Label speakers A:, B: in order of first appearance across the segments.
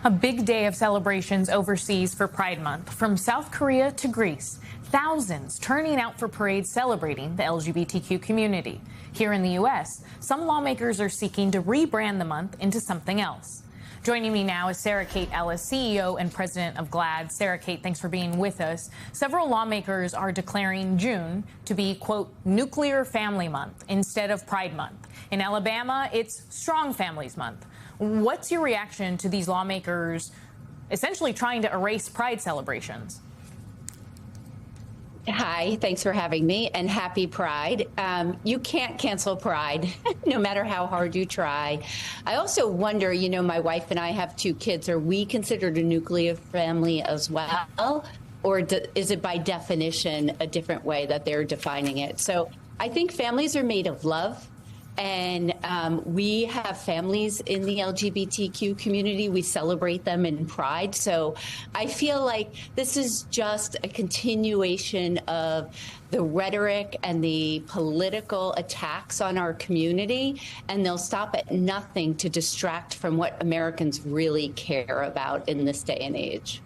A: A big day of celebrations overseas for Pride Month, from South Korea to Greece. Thousands turning out for parades celebrating the LGBTQ community. Here in the U.S., some lawmakers are seeking to rebrand the month into something else. Joining me now is Sarah Kate Ellis, CEO and president of GLAAD. Sarah Kate, thanks for being with us. Several lawmakers are declaring June to be, quote, Nuclear Family Month instead of Pride Month. In Alabama, it's Strong Families Month. What's your reaction to these lawmakers essentially trying to erase Pride celebrations?
B: Hi, thanks for having me, and happy Pride. You can't cancel Pride, no matter how hard you try. I also wonder, you know, my wife and I have 2 kids. Are we considered a nuclear family as well? Or is it by definition a different way that they're defining it? So I think families are made of love. And we have families in the LGBTQ community. We celebrate them in Pride. So I feel like this is just a continuation of the rhetoric and the political attacks on our community. And they'll stop at nothing to distract from what Americans really care about in this day and age.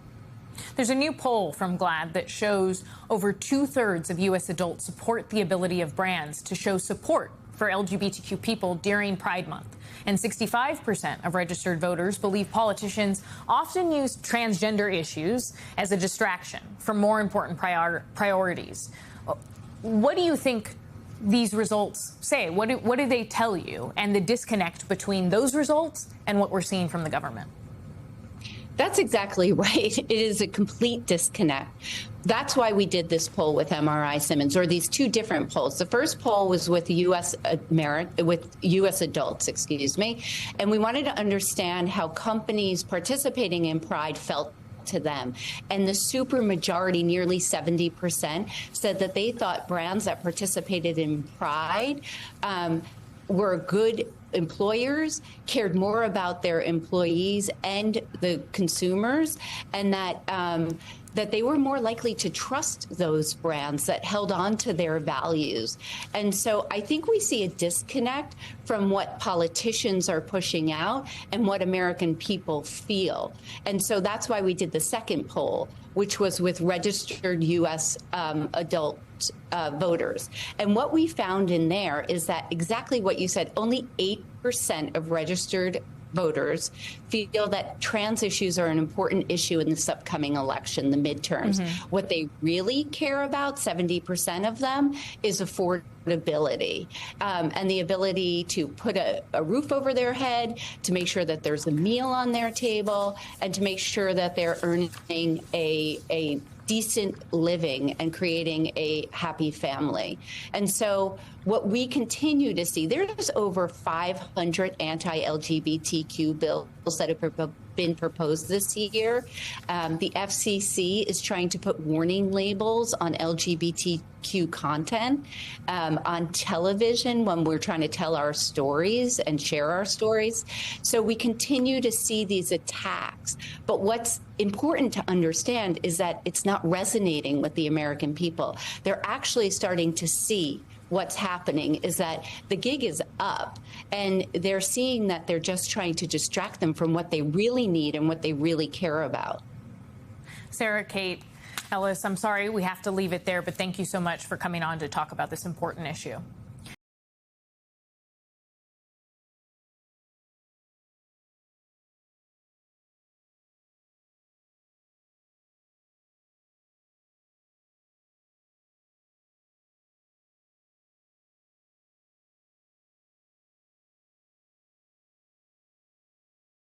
A: There's a new poll from GLAAD that shows over 2/3 of U.S. adults support the ability of brands to show support for LGBTQ people during Pride Month. And 65% of registered voters believe politicians often use transgender issues as a distraction from more important priorities. What do you think these results say? What do they tell you, and the disconnect between those results and what we're seeing from the government?
B: That's exactly right. It is a complete disconnect. That's why we did this poll with MRI Simmons, or these 2 different polls. The first poll was with U.S. adults, and we wanted to understand how companies participating in Pride felt to them. And the super majority, nearly 70%, said that they thought brands that participated in Pride were good employers, cared more about their employees and the consumers, and that they were more likely to trust those brands that held on to their values. And so I think we see a disconnect from what politicians are pushing out and what American people feel. And so that's why we did the second poll, which was with registered U.S. Adult voters. And what we found in there is that exactly what you said, only 8% of registered voters feel that trans issues are an important issue in this upcoming election, the midterms. What they really care about, 70% of them, is affordability and the ability to put a roof over their head, to make sure that there's a meal on their table, and to make sure that they're earning a decent living and creating a happy family. And so what we continue to see, there's over 500 anti-LGBTQ bills that have been proposed this year. The FCC is trying to put warning labels on LGBTQ content on television when we're trying to tell our stories and share our stories. So we continue to see these attacks. But what's important to understand is that it's not resonating with the American people. They're actually starting to see what's happening is that the gig is up, and they're seeing that they're just trying to distract them from what they really need and what they really care about.
A: Sarah Kate Ellis, I'm sorry we have to leave it there, but thank you so much for coming on to talk about this important issue.